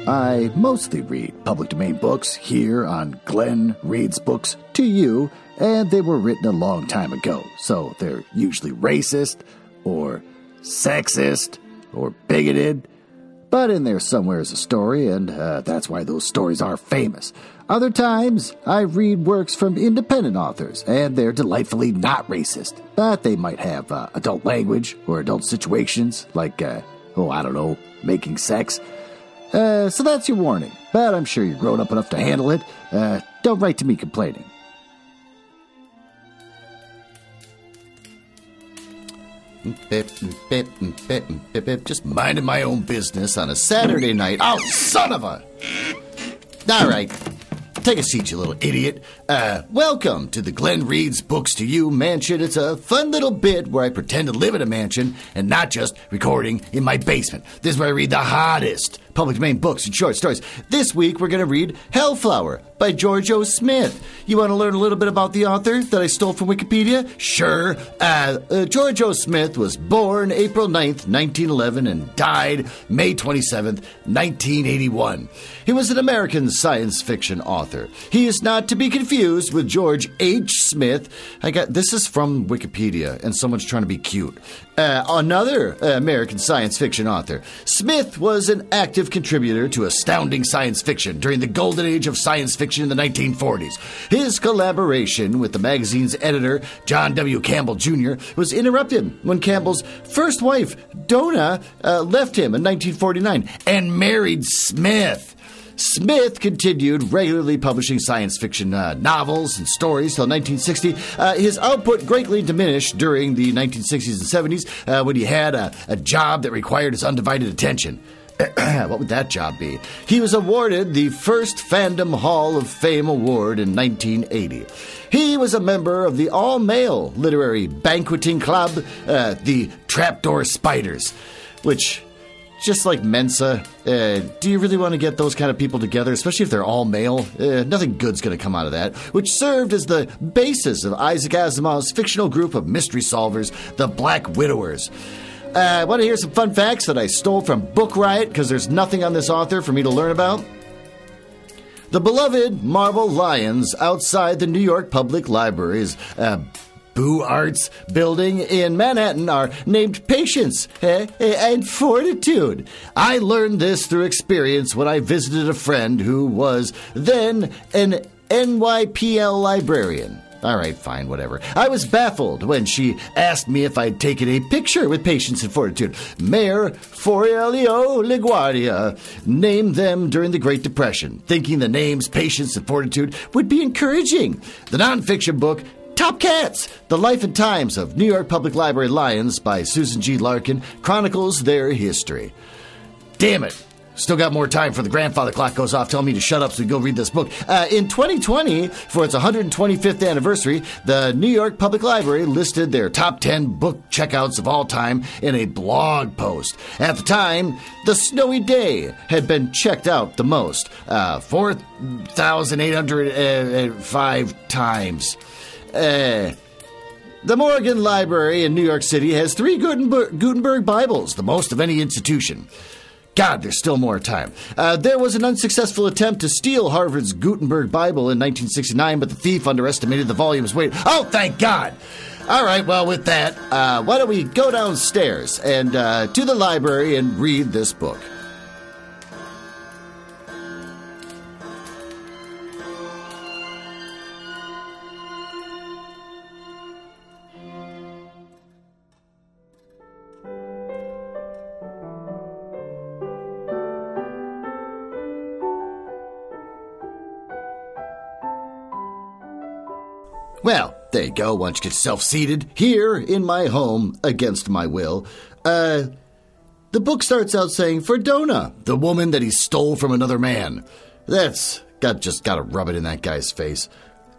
I mostly read public domain books here on Glenn Reads Books to You, and they were written a long time ago, so they're usually racist, or sexist, or bigoted, but in there somewhere is a story, and that's why those stories are famous. Other times, I read works from independent authors, and they're delightfully not racist, but they might have adult language or adult situations, like, making sex. So that's your warning, but I'm sure you're grown up enough to handle it. Don't write to me complaining. Just minding my own business on a Saturday night. Oh, son of a... All right. Take a seat, you little idiot. Welcome to the Glenn Reads Books to You mansion. It's a fun little bit where I pretend to live in a mansion and not just recording in my basement. This is where I read the hottest public domain books and short stories. This week, we're going to read Hellflower by George O. Smith. You want to learn a little bit about the author that I stole from Wikipedia? Sure. George O. Smith was born April 9th, 1911, and died May 27th, 1981. He was an American science fiction author. He is not to be confused with George H. Smith. This is from Wikipedia, and someone's trying to be cute. Another American science fiction author. Smith was an active contributor to astounding science fiction during the golden age of science fiction in the 1940s. His collaboration with the magazine's editor, John W. Campbell Jr., was interrupted when Campbell's first wife, Donna, left him in 1949 and married Smith. Smith continued regularly publishing science fiction novels and stories till 1960. His output greatly diminished during the 1960s and 70s when he had a job that required his undivided attention. What would that job be? He was awarded the first Fandom Hall of Fame Award in 1980. He was a member of the all-male literary banqueting club, the Trapdoor Spiders, which... just like Mensa, do you really want to get those kind of people together, especially if they're all male? Nothing good's going to come out of that, which served as the basis of Isaac Asimov's fictional group of mystery solvers, the Black Widowers. Want to hear some fun facts that I stole from Book Riot, because there's nothing on this author for me to learn about? The beloved marble lions outside the New York Public Library's Boo Arts building in Manhattan are named Patience and Fortitude. I learned this through experience when I visited a friend who was then an NYPL librarian. All right, fine, whatever. I was baffled when she asked me if I'd taken a picture with Patience and Fortitude. Mayor Aurelio LaGuardia named them during the Great Depression, thinking the names Patience and Fortitude would be encouraging. The nonfiction book Top Cats, The Life and Times of New York Public Library Lions by Susan G. Larkin chronicles their history. Damn it. Still got more time before the grandfather clock goes off telling me to shut up so we can go read this book. In 2020, for its 125th anniversary, the New York Public Library listed their top 10 book checkouts of all time in a blog post. At the time, The Snowy Day had been checked out the most, 4,805 times. The Morgan Library in New York City has 3 Gutenberg Bibles, the most of any institution. God, there's still more time. There was an unsuccessful attempt to steal Harvard's Gutenberg Bible in 1969, but the thief underestimated the volume's weight. Oh, thank God! All right, well, with that, why don't we go downstairs and to the library and read this book. Well, there you go. Once you get yourself seated here in my home against my will. The book starts out saying, for Donna, the woman that he stole from another man. That's just gotta rub it in that guy's face.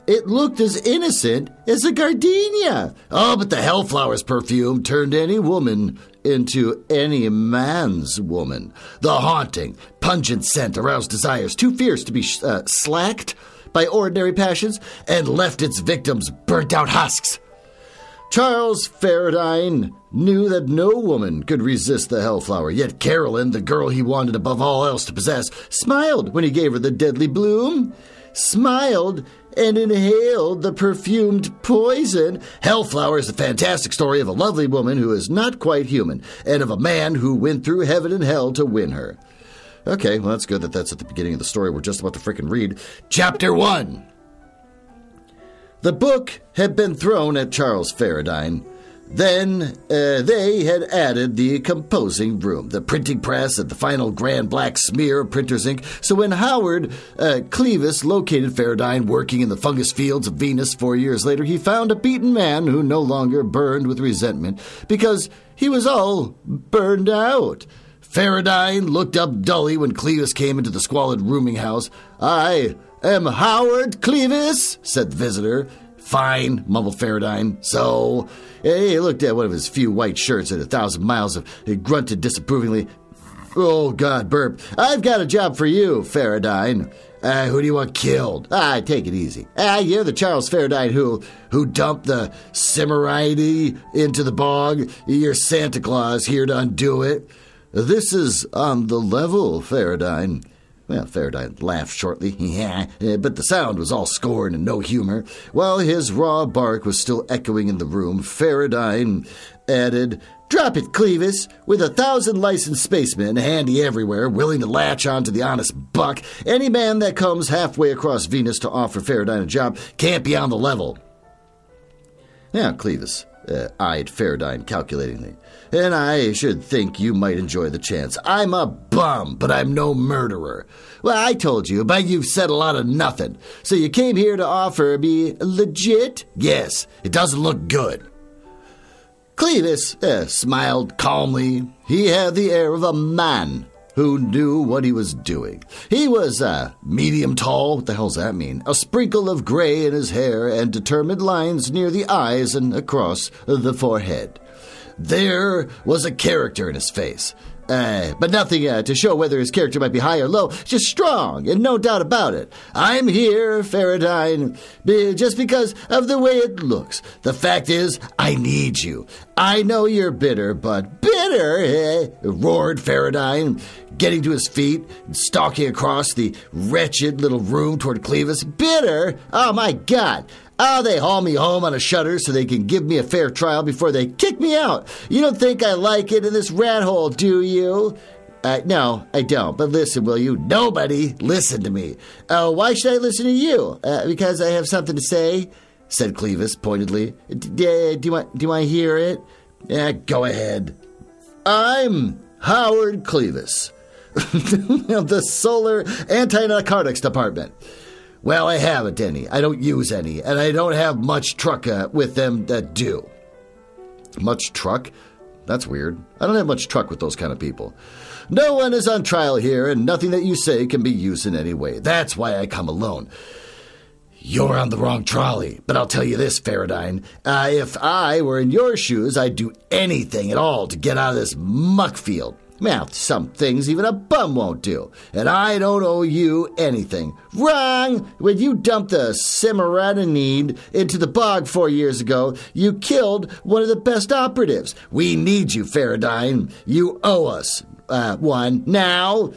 It looked as innocent as a gardenia. Oh, but the Hellflower's perfume turned any woman into any man's woman. The haunting, pungent scent aroused desires too fierce to be slacked by ordinary passions and left its victims burnt-out husks. Charles Faradine knew that no woman could resist the Hellflower, yet Carolyn, the girl he wanted above all else to possess, smiled when he gave her the deadly bloom, smiled and inhaled the perfumed poison. Hellflower is a fantastic story of a lovely woman who is not quite human, and of a man who went through heaven and hell to win her. Okay, well, that's good that that's at the beginning of the story we're just about to frickin' read. Chapter 1. The book had been thrown at Charles Faradine. Then they had added the composing room, the printing press, and the final grand black smear of printer's ink. So when Howard Clevis located Faradine working in the fungus fields of Venus 4 years later, he found a beaten man who no longer burned with resentment because he was all burned out. Faradine looked up dully when Clevis came into the squalid rooming house. "I am Howard Clevis," said the visitor. "Fine," mumbled Faradine. "So?" He looked at one of his few white shirts at 1,000 miles. He grunted disapprovingly. "Oh, God, burp. I've got a job for you, Faradine." Who do you want killed?" Take it easy. You're the Charles Faradine who dumped the Cimaride into the bog. You're Santa Claus here to undo it." "This is on the level, Faradine." Well, Faradine laughed shortly, but the sound was all scorn and no humor. While his raw bark was still echoing in the room, Faradine added, "Drop it, Clevis. With 1,000 licensed spacemen handy everywhere, willing to latch on to the honest buck, any man that comes halfway across Venus to offer Faradine a job can't be on the level." Now, Clevis eyed Faradine calculatingly. "And I should think you might enjoy the chance. I'm a bum, but I'm no murderer." "Well, I told you, but you've said a lot of nothing. So you came here to offer me legit?" "Yes, it doesn't look good." Clevis smiled calmly. He had the air of a man who knew what he was doing. He was medium tall. What the hell's that mean? A sprinkle of gray in his hair and determined lines near the eyes and across the forehead. There was a character in his face, but nothing to show whether his character might be high or low, just strong, and no doubt about it. "I'm here, Faradine, just because of the way it looks. The fact is, I need you. I know you're bitter, but bitter, roared Faradine, getting to his feet and stalking across the wretched little room toward Clevis. "Bitter? Oh, my God. They haul me home on a shutter so they can give me a fair trial before they kick me out. You don't think I like it in this rat hole, do you?" "No, I don't. But listen, will you?" "Nobody listen to me." "Why should I listen to you?" "Because I have something to say," said Clevis pointedly. Do you want to hear it?" "Go ahead." "I'm Howard Clevis of the Solar Anti-Narcotics Department." "Well, I haven't any. I don't use any, and I don't have much truck with them that do." "Much truck? That's weird. I don't have much truck with those kind of people." "No one is on trial here, and nothing that you say can be used in any way. That's why I come alone." "You're on the wrong trolley, but I'll tell you this, Faradine. If I were in your shoes, I'd do anything at all to get out of this muck field. Well, some things even a bum won't do, and I don't owe you anything." "Wrong! When you dumped the Cimaride into the bog 4 years ago, you killed one of the best operatives. We need you, Faradine. You owe us one. Now,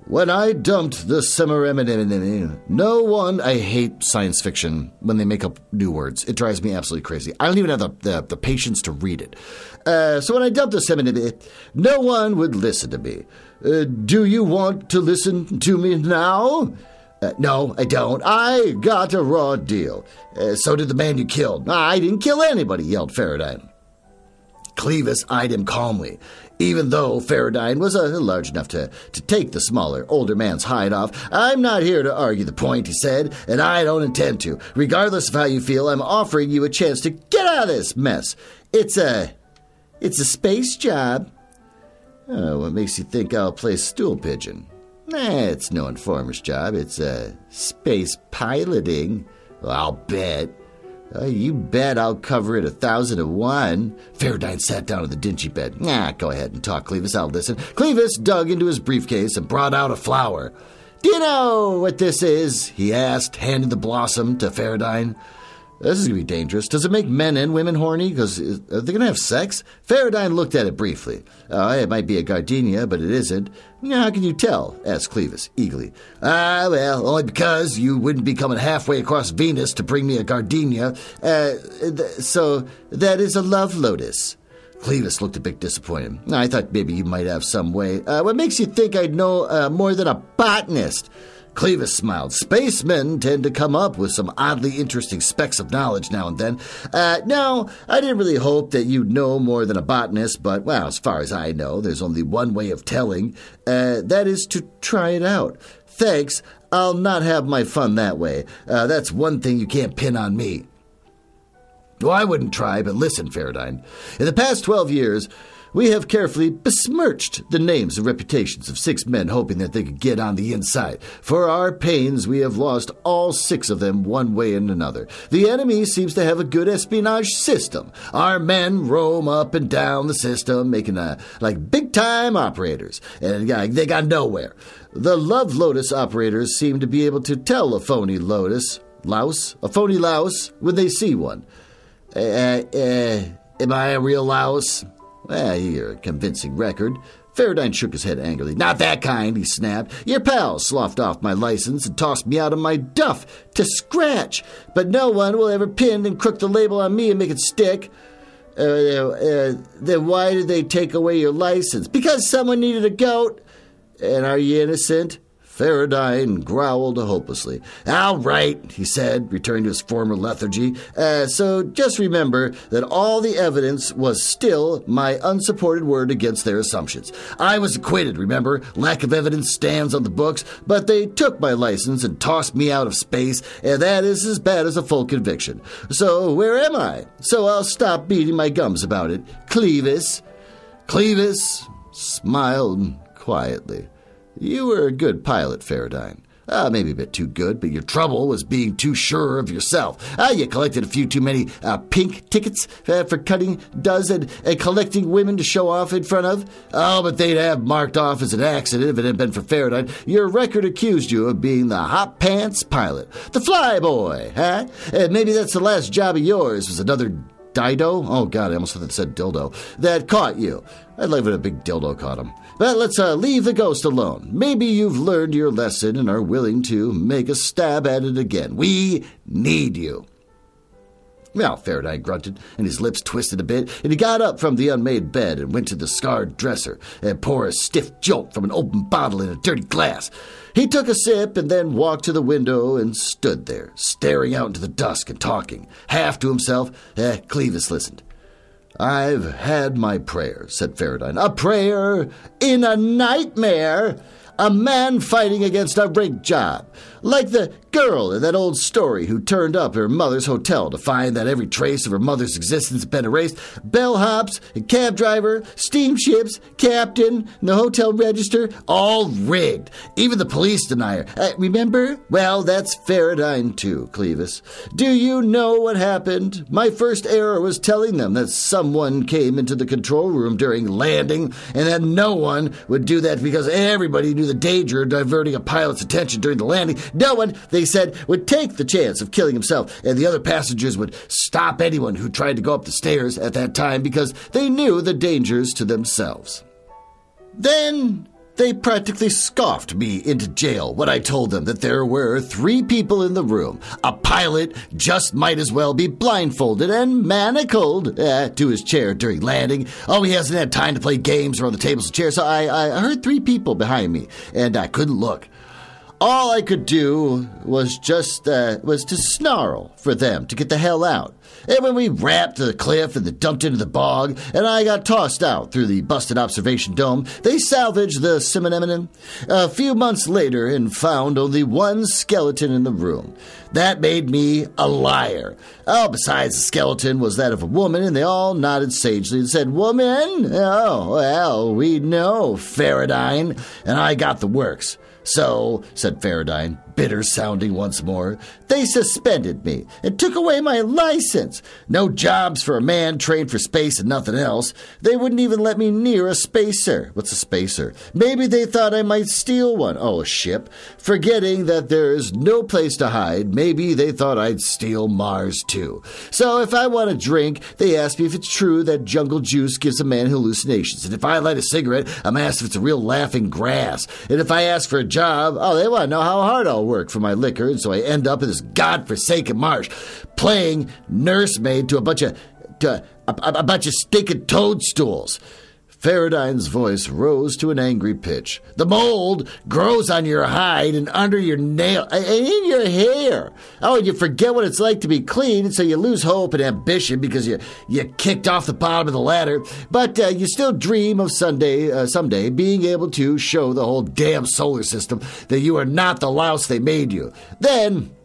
when I dumped the Cimaride, no one..." I hate science fiction when they make up new words. It drives me absolutely crazy. I don't even have the patience to read it. "So when I dumped the Cimaride, no one would listen to me. Do you want to listen to me now?" "No, I don't. I got a raw deal. So did the man you killed." "I didn't kill anybody," yelled Faradine. Clevis eyed him calmly. Even though Faradine was large enough to take the smaller, older man's hide off. "I'm not here to argue the point," he said, "and I don't intend to. Regardless of how you feel, I'm offering you a chance to get out of this mess. It's a space job." "What makes you think I'll play stool pigeon?" It's no informer's job. It's space piloting." "Well, I'll bet." You bet I'll cover it 1,000-to-1. Faradine sat down on the dingy bed. Go ahead and talk, Clevis. I'll listen." Clevis dug into his briefcase and brought out a flower. "Do you know what this is?" he asked, handing the blossom to Faradine. This is going to be dangerous. Does it make men and women horny? Because are they going to have sex? Faradine looked at it briefly. It might be a gardenia, but it isn't. How can you tell? Asked Clevis eagerly. Well, only because you wouldn't be coming halfway across Venus to bring me a gardenia. So that is a love lotus. Clevis looked a bit disappointed. I thought maybe you might have some way. What makes you think I'd know more than a botanist? Clevis smiled. Spacemen tend to come up with some oddly interesting specks of knowledge now and then. No, I didn't really hope that you'd know more than a botanist, but, well, as far as I know, there's only one way of telling. That is to try it out. Thanks, I'll not have my fun that way. That's one thing you can't pin on me. Well, I wouldn't try, but listen, Faradine. In the past 12 years, we have carefully besmirched the names and reputations of 6 men hoping that they could get on the inside. For our pains, we have lost all 6 of them one way and another. The enemy seems to have a good espionage system. Our men roam up and down the system, making like big-time operators, and they got nowhere. The Love Lotus operators seem to be able to tell a phony louse, when they see one. Am I a real louse? Well, you're a convincing record. Faradine shook his head angrily. Not that kind, he snapped. Your pal sloughed off my license and tossed me out of my duff to scratch. But no one will ever pin and crook the label on me and make it stick. Then why did they take away your license? Because someone needed a goat. And are you innocent? Faradine growled hopelessly. All right, he said, returning to his former lethargy. So just remember that all the evidence was still my unsupported word against their assumptions. I was acquitted, remember? Lack of evidence stands on the books, but they took my license and tossed me out of space, and that is as bad as a full conviction. So where am I? So I'll stop beating my gums about it. Clevis. Clevis smiled quietly. You were a good pilot, Faradine. Maybe a bit too good, but your trouble was being too sure of yourself. You collected a few too many pink tickets for cutting does and collecting women to show off in front of. Oh, but they'd have marked off as an accident if it hadn't been for Faradine. Your record accused you of being the hot pants pilot. The fly boy, huh? Maybe that's the last job of yours, was another dido? Oh, God, I almost thought it said dildo. That caught you. I'd love it if a big dildo caught him. But let's leave the ghost alone. Maybe you've learned your lesson and are willing to make a stab at it again. We need you. Well, Faradine grunted, and his lips twisted a bit, and he got up from the unmade bed and went to the scarred dresser and poured a stiff jolt from an open bottle in a dirty glass. He took a sip and then walked to the window and stood there, staring out into the dusk and talking, half to himself. Clevis listened. I've had my prayer, said Faradine. A prayer in a nightmare. A man fighting against a rigged job. Like the girl in that old story who turned up at her mother's hotel to find that every trace of her mother's existence had been erased. Bellhops, a cab driver, steamships, captain, the hotel register, all rigged. Even the police deny her. Remember? Well, that's Faradine too, Clevis. Do you know what happened? My first error was telling them that someone came into the control room during landing and that no one would do that because everybody knew the danger of diverting a pilot's attention during the landing. No one, they said, would take the chance of killing himself, and the other passengers would stop anyone who tried to go up the stairs at that time because they knew the dangers to themselves. Then they practically scoffed me into jail when I told them that there were 3 people in the room. A pilot just might as well be blindfolded and manacled to his chair during landing. Oh, he hasn't had time to play games around the tables and chairs, so I heard 3 people behind me, and I couldn't look. All I could do was to snarl for them to get the hell out. And when we rapped to the cliff and they dumped into the bog, and I got tossed out through the busted observation dome, they salvaged the Simon a few months later and found only one skeleton in the room. That made me a liar. Oh, besides, the skeleton was that of a woman, and they all nodded sagely and said, Woman? Oh, well, we know, Faradine. And I got the works. So, said Faradine, bitter sounding once more, they suspended me and took away my license. No jobs for a man trained for space and nothing else. They wouldn't even let me near a spacer. What's a spacer? Maybe they thought I might steal one. Oh, a ship. Forgetting that there's no place to hide, maybe they thought I'd steal Mars too. So if I want a drink, they ask me if it's true that jungle juice gives a man hallucinations. And if I light a cigarette, I'm asked if it's a real laughing grass. And if I ask for a job, they want to know how hard I'll work for my liquor. And so I end up in this godforsaken marsh, playing nursemaid to a bunch of stinking toadstools. Faradine's voice rose to an angry pitch. The mold grows on your hide and under your nail and in your hair. And you forget what it's like to be clean, and so you lose hope and ambition because you kicked off the bottom of the ladder. But you still dream of someday being able to show the whole damn solar system that you are not the louse they made you. Then,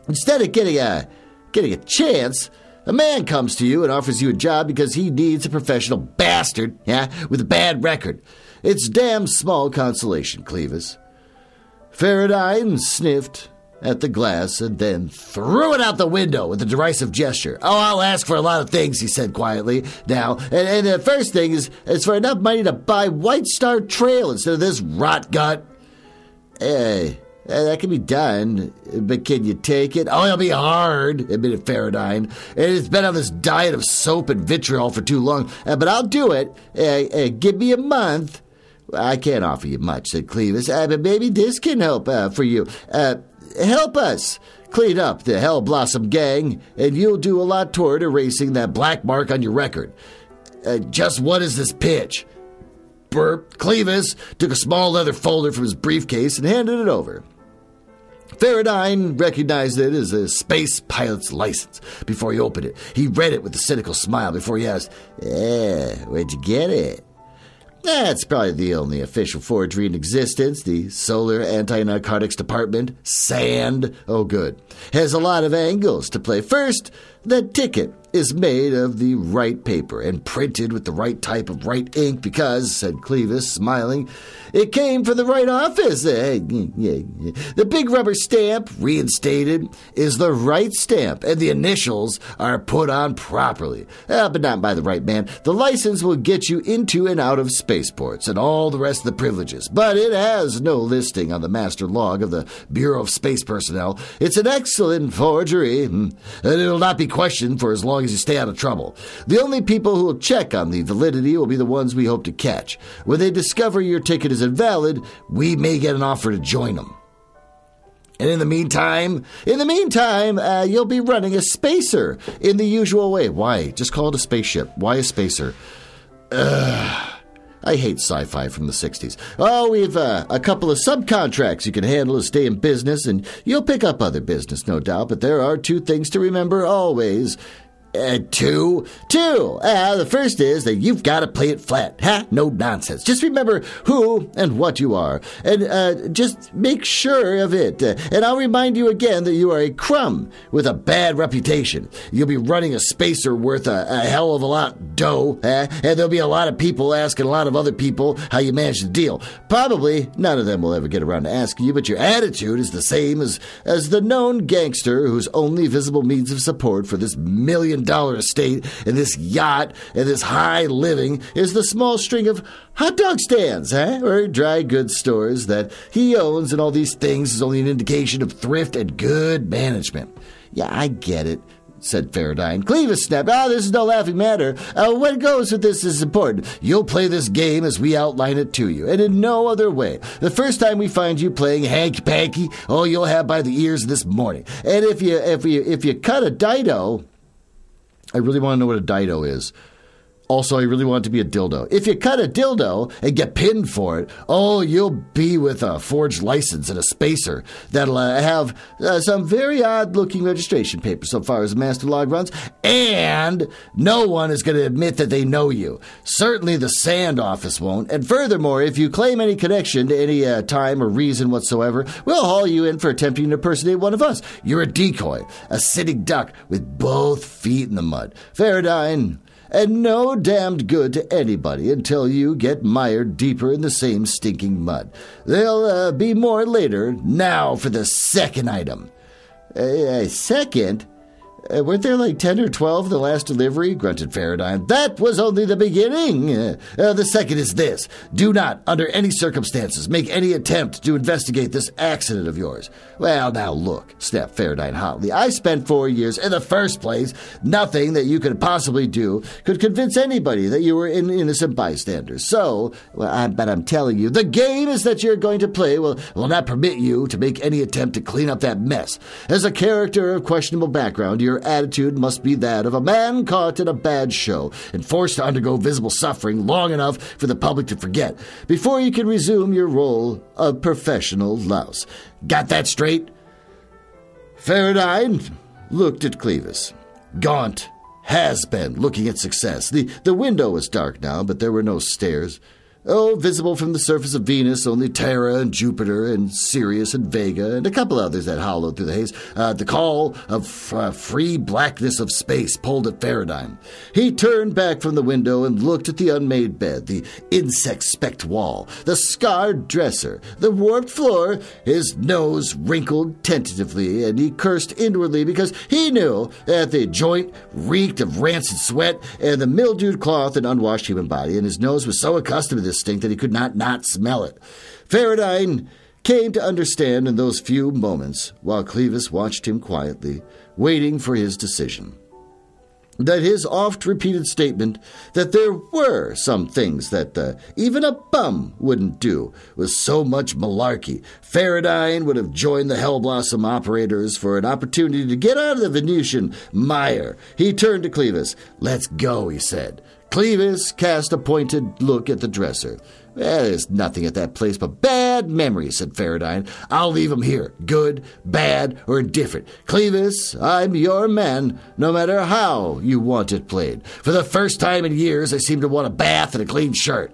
instead of getting a chance, a man comes to you and offers you a job because he needs a professional bastard, with a bad record. It's damn small consolation, Clevis. Faradine sniffed at the glass and then threw it out the window with a derisive gesture. I'll ask for a lot of things, he said quietly. Now, and the first thing is for enough money to buy White Star Trail instead of this rot gut. That can be done, but can you take it? It'll be hard, admitted Faradine. It's been on this diet of soap and vitriol for too long, but I'll do it. Give me a month. I can't offer you much, said Clevis, but maybe this can help for you. Help us clean up the Hell Blossom gang, and you'll do a lot toward erasing that black mark on your record. Just what is this pitch? Burp. Clevis took a small leather folder from his briefcase and handed it over. Faradine recognized it as a space pilot's license before he opened it. He read it with a cynical smile before he asked, where'd you get it? That's probably the only official forgery in existence. The Solar Anti-Narcotics Department, SAND, good, has a lot of angles to play. First, the ticket is made of the right paper and printed with the right type of right ink because, said Clevis, smiling, it came from the right office. The big rubber stamp, reinstated, is the right stamp, and the initials are put on properly, but not by the right man. The license will get you into and out of spaceports and all the rest of the privileges, but it has no listing on the master log of the Bureau of Space Personnel. It's an excellent forgery, and it'll not be questioned for as long as you stay out of trouble. The only people who will check on the validity will be the ones we hope to catch. When they discover your ticket is invalid, we may get an offer to join them. And in the meantime, you'll be running a spacer in the usual way. Why? Just call it a spaceship. Why a spacer? I hate sci-fi from the 60s. We've a couple of subcontracts you can handle to stay in business, and you'll pick up other business, no doubt, but there are two things to remember always. Two. The first is that you've got to play it flat. No nonsense. Just remember who and what you are. And just make sure of it. And I'll remind you again that you are a crumb with a bad reputation. You'll be running a spacer worth a hell of a lot of dough. And there'll be a lot of people asking a lot of other people how you managed the deal. Probably none of them will ever get around to asking you, but your attitude is the same as the known gangster whose only visible means of support for this $1 million estate and this yacht and this high living is the small string of hot dog stands, or dry goods stores that he owns, and all these things is only an indication of thrift and good management. Yeah, I get it, said Faradine. Clevis snapped. This is no laughing matter. What goes with this is important. You'll play this game as we outline it to you, and in no other way. The first time we find you playing hanky-panky, you'll have by the ears this morning. And if you cut a dido, I really want to know what a dido is. Also, I really want it to be a dildo. If you cut a dildo and get pinned for it, you'll be with a forged license and a spacer that'll have some very odd-looking registration papers so far as the master log runs, and no one is going to admit that they know you. Certainly the SAND office won't, and furthermore, if you claim any connection to any time or reason whatsoever, we'll haul you in for attempting to impersonate one of us. You're a decoy, a sitting duck with both feet in the mud. Faradine, and no damned good to anybody until you get mired deeper in the same stinking mud. There'll be more later. Now for the second item. Second? Weren't there like 10 or 12 the last delivery? Grunted Faraday. That was only the beginning. The second is this. Do not, under any circumstances, make any attempt to investigate this accident of yours. Well, now look, snapped Faraday hotly. I spent 4 years in the first place. Nothing that you could possibly do could convince anybody that you were an innocent bystander. So, but I'm telling you, the game is that you're going to play will not permit you to make any attempt to clean up that mess. As a character of questionable background, your attitude must be that of a man caught in a bad show and forced to undergo visible suffering long enough for the public to forget before you can resume your role of professional louse. Got that straight? Faraday looked at Clevis. Gaunt has been looking at success. The window was dark now, but there were no stairs. Oh, visible from the surface of Venus, only Terra and Jupiter and Sirius and Vega and a couple others that hollowed through the haze. The call of free blackness of space pulled at Faraday. He turned back from the window and looked at the unmade bed, the insect-specked wall, the scarred dresser, the warped floor. His nose wrinkled tentatively, and he cursed inwardly because he knew that the joint reeked of rancid sweat and the mildewed cloth and unwashed human body, and his nose was so accustomed to this stink that he could not smell it. Faraday came to understand in those few moments, while Clevis watched him quietly, waiting for his decision, that his oft-repeated statement that there were some things that even a bum wouldn't do was so much malarkey. Faraday would have joined the Hellblossom operators for an opportunity to get out of the Venusian mire. He turned to Clevis. "Let's go," he said. Clevis cast a pointed look at the dresser. There's nothing at that place but bad memories, said Faraday. I'll leave 'em here, good, bad, or indifferent. Clevis, I'm your man, no matter how you want it played. For the first time in years, I seem to want a bath and a clean shirt.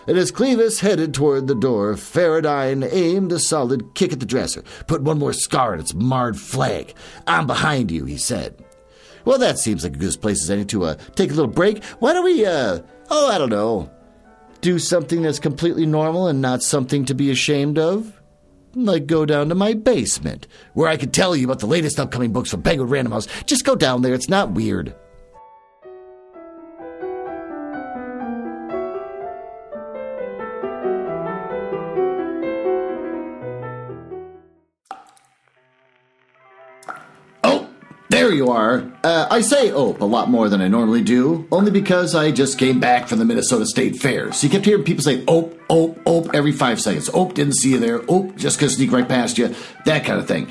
And as Clevis headed toward the door, Faraday aimed a solid kick at the dresser, put one more scar on its marred flag. I'm behind you, he said. Well, that seems like a good place as any to take a little break. Why don't we, I don't know, do something that's completely normal and not something to be ashamed of? Like go down to my basement, where I can tell you about the latest upcoming books from Penguin Random House. Just go down there, it's not weird. There you are. I say "ope" a lot more than I normally do, only because I just came back from the Minnesota State Fair. So you kept hearing people say "ope, ope, ope" every 5 seconds. "Ope, didn't see you there. Ope, just gonna sneak right past you." That kind of thing.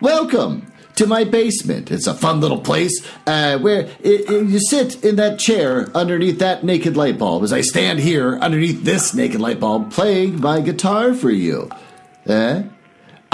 Welcome to my basement. It's a fun little place where you sit in that chair underneath that naked light bulb as I stand here underneath this naked light bulb playing my guitar for you.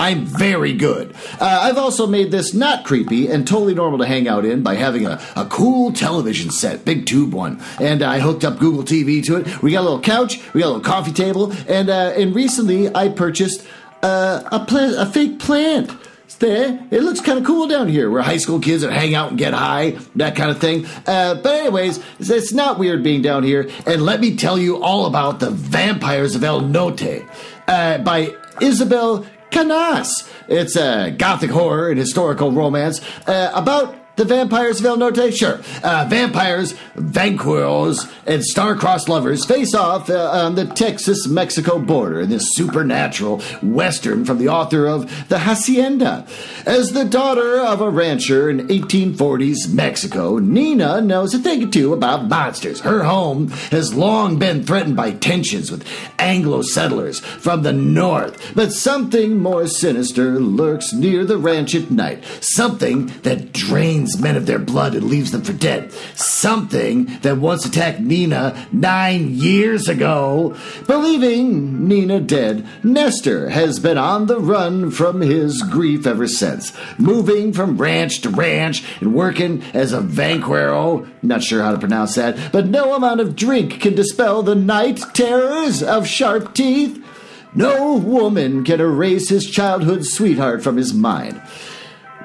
I'm very good. I've also made this not creepy and totally normal to hang out in by having a cool television set, big tube one. And I hooked up Google TV to it. We got a little couch, we got a little coffee table, and recently I purchased a fake plant. There, it looks kind of cool down here where high school kids that hang out and get high, that kind of thing. But anyways, it's not weird being down here. And let me tell you all about The Vampires of El Norte by Isabel Canas. It's a gothic horror and historical romance about the vampires of El Norte. Sure. Vampires, vampires, and star-crossed lovers face off on the Texas-Mexico border in this supernatural western from the author of The Hacienda. As the daughter of a rancher in 1840s Mexico, Nina knows a thing or two about monsters. Her home has long been threatened by tensions with Anglo settlers from the north, but something more sinister lurks near the ranch at night. Something that drains men of their blood and leaves them for dead. Something that once attacked Nina 9 years ago. Believing Nina dead, Nestor has been on the run from his grief ever since, moving from ranch to ranch and working as a vanquero. Not sure how to pronounce that, but no amount of drink can dispel the night terrors of sharp teeth. No woman can erase his childhood sweetheart from his mind.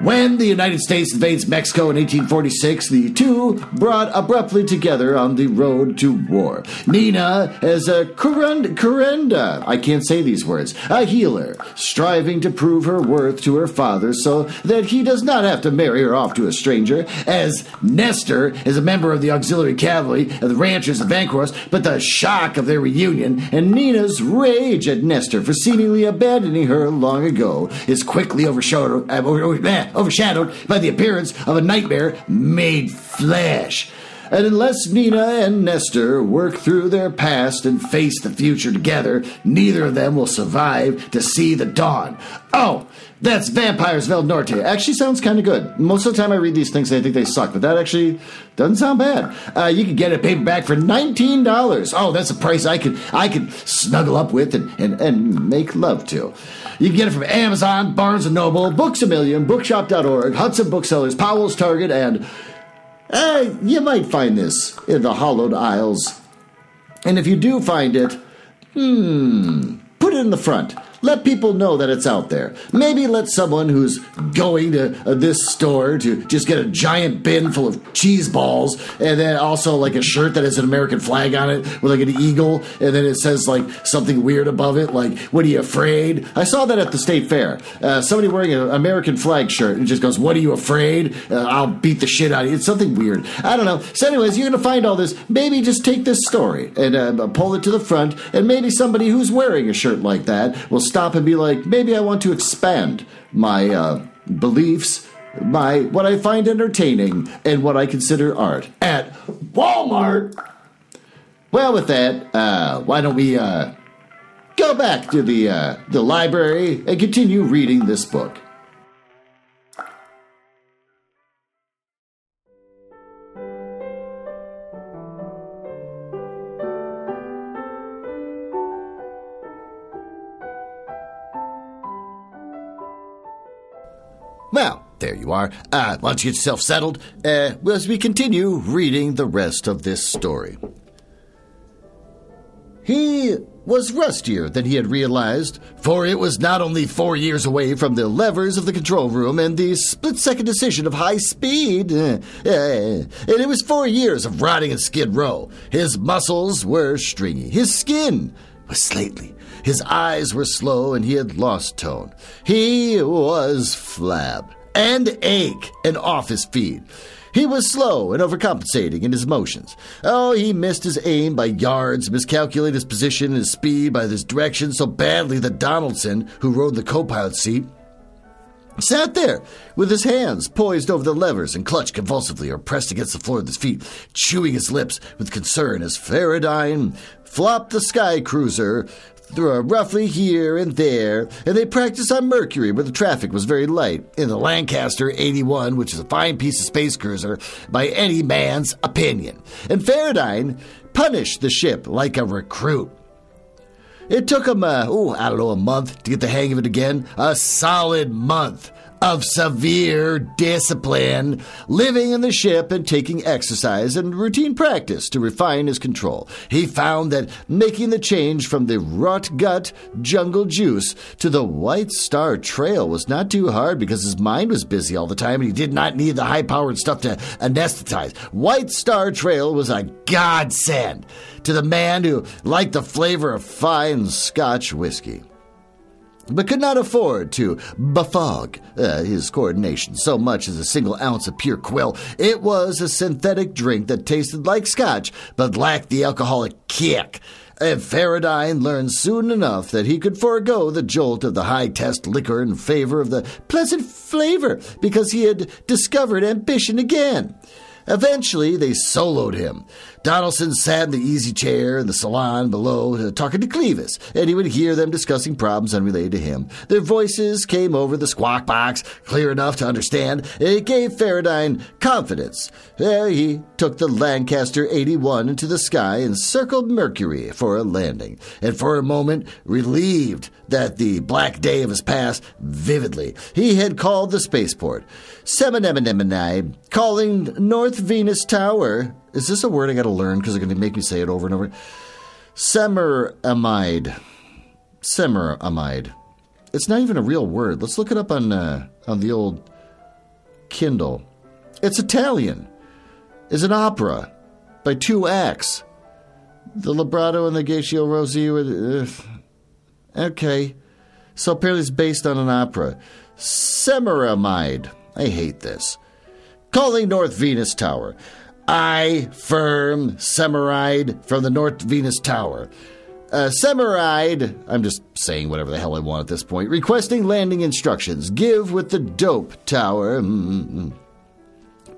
When the United States invades Mexico in 1846, the two brought abruptly together on the road to war. Nina as a curenda, I can't say these words, a healer, striving to prove her worth to her father so that he does not have to marry her off to a stranger, as Nestor is a member of the auxiliary cavalry of the ranchers of Vancouver, but the shock of their reunion and Nina's rage at Nestor for seemingly abandoning her long ago is quickly overshadowed by the appearance of a nightmare made flesh. And unless Nina and Nestor work through their past and face the future together, neither of them will survive to see the dawn. Oh, that's Vampires Vel Norte. Actually sounds kind of good. Most of the time I read these things, I think they suck, but that actually doesn't sound bad. You can get a paperback for $19. Oh, that's a price I could snuggle up with and make love to. You can get it from Amazon, Barnes & Noble, Books A Million, Bookshop.org, Hudson Booksellers, Powell's Target, and you might find this in the hollowed aisles. And if you do find it, put it in the front. Let people know that it's out there. Maybe let someone who's going to this store to just get a giant bin full of cheese balls and then also like a shirt that has an American flag on it with like an eagle and then it says like something weird above it like, what are you afraid? I saw that at the state fair. Somebody wearing an American flag shirt and just goes, what are you afraid? I'll beat the shit out of you. It's something weird. I don't know. So anyways, you're going to find all this. Maybe just take this story and pull it to the front and maybe somebody who's wearing a shirt like that will stop and be like, maybe I want to expand my beliefs, what I find entertaining, and what I consider art at Walmart. Well, with that, why don't we go back to the library and continue reading this book. Well, there you are. Why don't you get yourself settled as we continue reading the rest of this story. He was rustier than he had realized, for it was not only 4 years away from the levers of the control room and the split-second decision of high speed, and it was 4 years of rotting in Skid Row. His muscles were stringy. His skin was slately. His eyes were slow, and he had lost tone. He was flab and ache and off his feed. He was slow and overcompensating in his motions. Oh, he missed his aim by yards, miscalculated his position and his speed by his direction so badly that Donaldson, who rode the co-pilot seat, sat there with his hands poised over the levers and clutched convulsively or pressed against the floor of his feet, chewing his lips with concern as Faraday flopped the sky cruiser roughly here and there, and they practiced on Mercury where the traffic was very light, in the Lancaster 81, which is a fine piece of space cruiser by any man's opinion. And Faraday punished the ship like a recruit. It took him, a month to get the hang of it again. A solid month of severe discipline, living in the ship and taking exercise and routine practice to refine his control. He found that making the change from the rot gut jungle juice to the White Star Trail was not too hard because his mind was busy all the time and he did not need the high-powered stuff to anesthetize. White Star Trail was a godsend to the man who liked the flavor of fine Scotch whiskey, but could not afford to befog his coordination so much as a single ounce of pure quill. It was a synthetic drink that tasted like scotch, but lacked the alcoholic kick. And Faraday learned soon enough that he could forego the jolt of the high-test liquor in favor of the pleasant flavor, because he had discovered ambition again. Eventually, they soloed him. Donaldson sat in the easy chair in the salon below talking to Clevis, and he would hear them discussing problems unrelated to him. Their voices came over the squawk box clear enough to understand, and it gave Faraday confidence. He took the Lancaster 81 into the sky and circled Mercury for a landing, and for a moment, relieved that the black day of his past vividly, he had called the spaceport Semenemini, calling North Venus Tower. Is this a word I gotta learn because they're going to make me say it over and over? Semeramide. Semeramide. It's not even a real word. Let's look it up on the old Kindle. It's Italian. It's an opera by 2 acts. The libretto and the Gaetio Rossi. Okay. So apparently it's based on an opera. Semiramide. I hate this. Calling North Venus Tower. I firm Semiride from the North Venus Tower. Semiride, I'm just saying whatever the hell I want at this point. Requesting landing instructions. Give with the dope tower.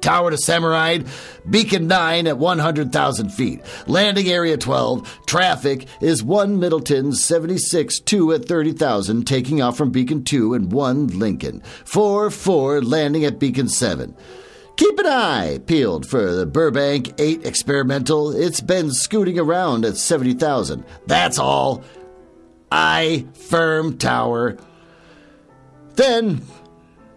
Tower to Semiride, Beacon 9 at 100,000 feet. Landing area 12. Traffic is 1 Middleton, 76, 2 at 30,000, taking off from Beacon 2 and 1 Lincoln. 4 landing at Beacon 7. Keep an eye peeled for the Burbank 8 experimental. It's been scooting around at 70,000. That's all. I firm tower. Then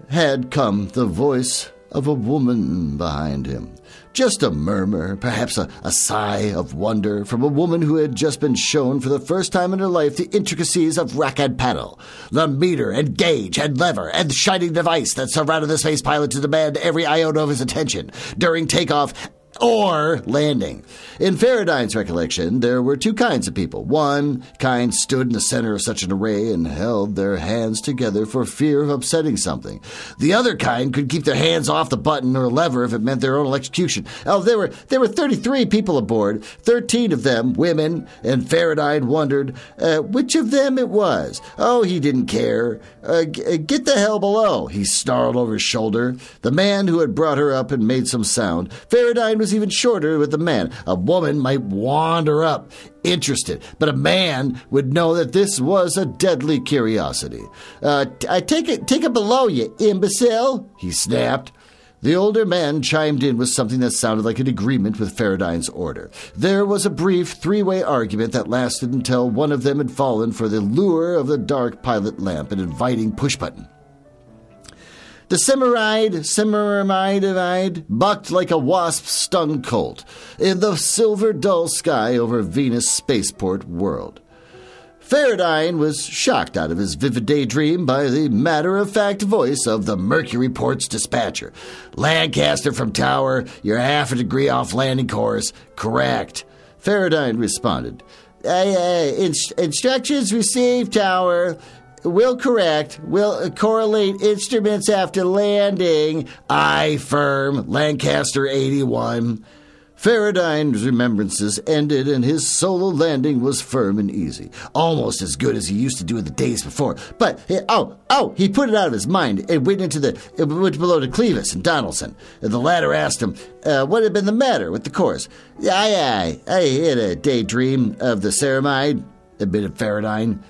had come the voice of a woman behind him. Just a murmur, perhaps a sigh of wonder from a woman who had just been shown for the first time in her life the intricacies of rack and pedal, the meter and gauge and lever and shining device that surrounded the space pilot to demand every iota of his attention during takeoff or landing. In Faradine's recollection, there were 2 kinds of people. One kind stood in the center of such an array and held their hands together for fear of upsetting something. The other kind could keep their hands off the button or lever if it meant their own electrocution. Oh, there were 33 people aboard, 13 of them women, and Faradine wondered which of them it was. Oh, he didn't care. Get the hell below, he snarled over his shoulder. The man who had brought her up had made some sound. Faradine was even shorter with the man. A woman might wander up, interested, but a man would know that this was a deadly curiosity. Take it below, you imbecile, he snapped. The older man chimed in with something that sounded like an agreement with Faradine's order. There was a brief 3-way argument that lasted until one of them had fallen for the lure of the dark pilot lamp, an inviting push button. The Semiride, bucked like a wasp-stung colt in the silver dull sky over Venus spaceport world. Faradine was shocked out of his vivid daydream by the matter-of-fact voice of the Mercury Port's dispatcher. Lancaster from Tower, you're half a degree off landing course. Correct. Faradine responded. Instructions received, Tower. Will correct. Will correlate instruments after landing. I firm. Lancaster 81. Faradine's remembrances ended and his solo landing was firm and easy. Almost as good as he used to do in the days before. But, he put it out of his mind and went below to Clevis and Donaldson. The latter asked him what had been the matter with the course. I had a daydream of the ceramide, admitted Faradine.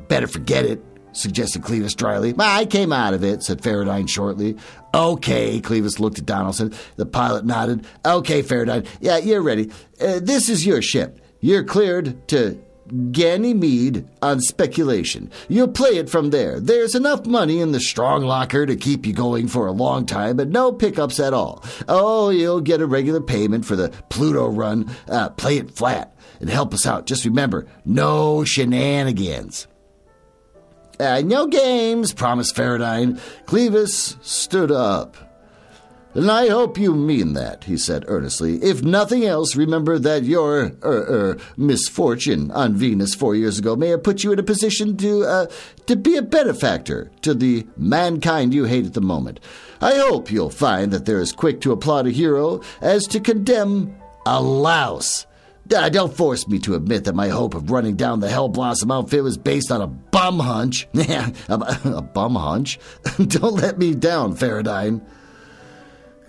Better forget it, suggested Clevis dryly. I came out of it, said Faradine shortly. Okay, Clevis looked at Donaldson. The pilot nodded. Okay, Faradine. Yeah, you're ready. This is your ship. You're cleared to Ganymede on speculation. You'll play it from there. There's enough money in the strong locker to keep you going for a long time, but no pickups at all. Oh, you'll get a regular payment for the Pluto run. Play it flat and help us out. Just remember, no shenanigans. No games, promised Faradine. Clevis stood up. And I hope you mean that, he said earnestly. If nothing else, remember that your misfortune on Venus 4 years ago may have put you in a position to be a benefactor to the mankind you hate at the moment. I hope you'll find that they're as quick to applaud a hero as to condemn a louse. Don't force me to admit that my hope of running down the Hell Blossom outfit was based on a bum hunch. A bum hunch? Don't let me down, Faradine.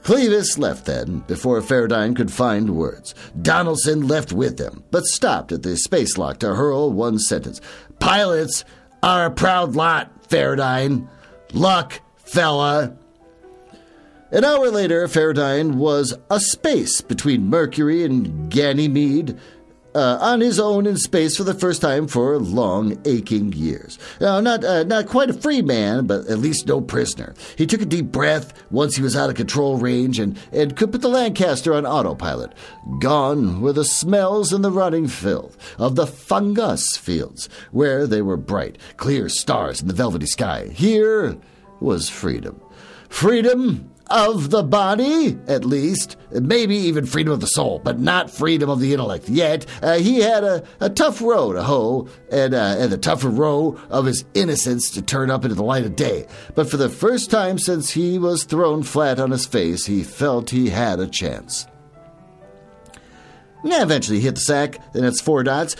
Clevis left then, before Faradine could find words. Donaldson left with them, but stopped at the space lock to hurl one sentence. Pilots are a proud lot, Faradine. Luck, fella. An hour later, Faradine was a space between Mercury and Ganymede, on his own in space for the first time for long, aching years. Not quite a free man, but at least no prisoner. He took a deep breath once he was out of control range and could put the Lancaster on autopilot. Gone were the smells and the rotting filth of the fungus fields, where they were bright, clear stars in the velvety sky. Here was freedom. Freedom of the body, at least. Maybe even freedom of the soul, but not freedom of the intellect. Yet, he had a tough row to hoe, and the tougher row of his innocence to turn up into the light of day. But for the first time since he was thrown flat on his face, he felt he had a chance. Eventually he hit the sack, and its 4 dots.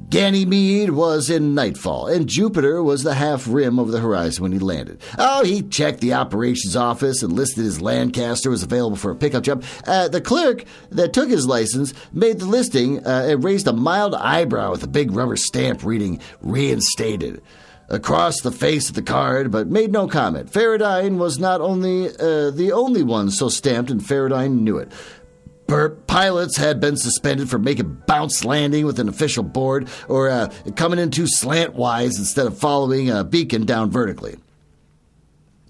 Ganymede was in nightfall, and Jupiter was the half-rim over the horizon when he landed. He checked the operations office and listed his Lancaster was available for a pickup job. The clerk that took his license made the listing and raised a mild eyebrow with a big rubber stamp reading reinstated across the face of the card, but made no comment. Faraday was not only the only one so stamped, and Faraday knew it. Pilots had been suspended for making bounce landing with an official board or coming in too slantwise instead of following a beacon down vertically.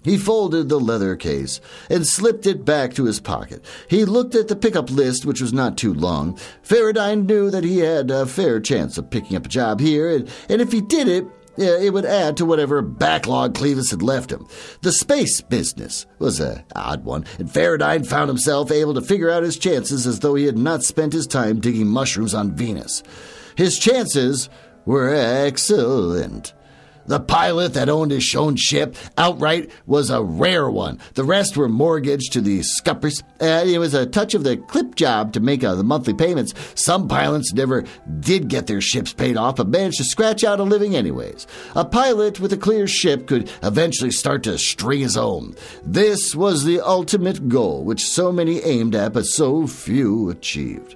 He folded the leather case and slipped it back to his pocket. He looked at the pickup list, which was not too long. Faraday knew that he had a fair chance of picking up a job here, and if he did it, it would add to whatever backlog Clevis had left him. The space business was an odd one, and Faraday found himself able to figure out his chances as though he had not spent his time digging mushrooms on Venus. His chances were excellent. The pilot that owned his own ship outright was a rare one. The rest were mortgaged to the scuppers. It was a touch of the clip job to make the monthly payments. Some pilots never did get their ships paid off, but managed to scratch out a living anyways. A pilot with a clear ship could eventually start to string his own. This was the ultimate goal, which so many aimed at, but so few achieved.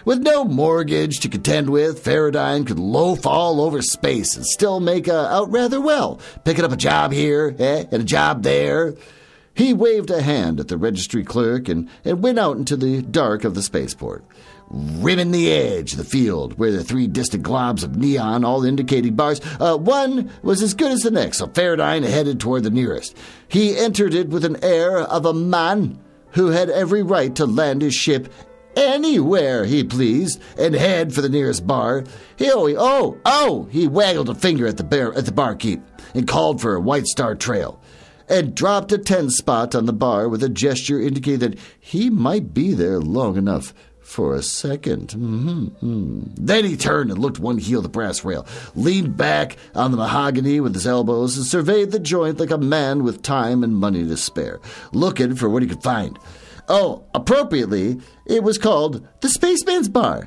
With no mortgage to contend with, Faraday could loaf all over space and still make out rather well, picking up a job here and a job there. He waved a hand at the registry clerk and went out into the dark of the spaceport. Rimming the edge of the field, where the 3 distant globs of neon, all indicating bars, one was as good as the next, so Faraday headed toward the nearest. He entered it with an air of a man who had every right to land his ship anywhere he pleased and head for the nearest bar. He waggled a finger at the barkeep and called for a White Star Trail and dropped a 10 spot on the bar with a gesture indicating that he might be there long enough for a second. Then he turned and looked one heel at the brass rail, leaned back on the mahogany with his elbows, and surveyed the joint like a man with time and money to spare, looking for what he could find. Appropriately, it was called the Spaceman's Bar,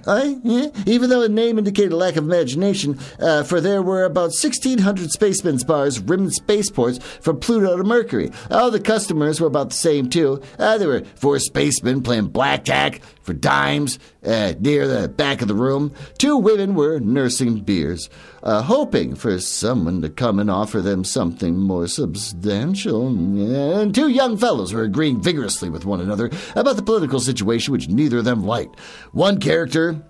even though the name indicated a lack of imagination, for there were about 1,600 spacemen's bars rimming spaceports from Pluto to Mercury. The customers were about the same, too. There were 4 spacemen playing blackjack for dimes near the back of the room. 2 women were nursing beers, hoping for someone to come and offer them something more substantial. And 2 young fellows were agreeing vigorously with one another about the political situation which neither of them liked. One character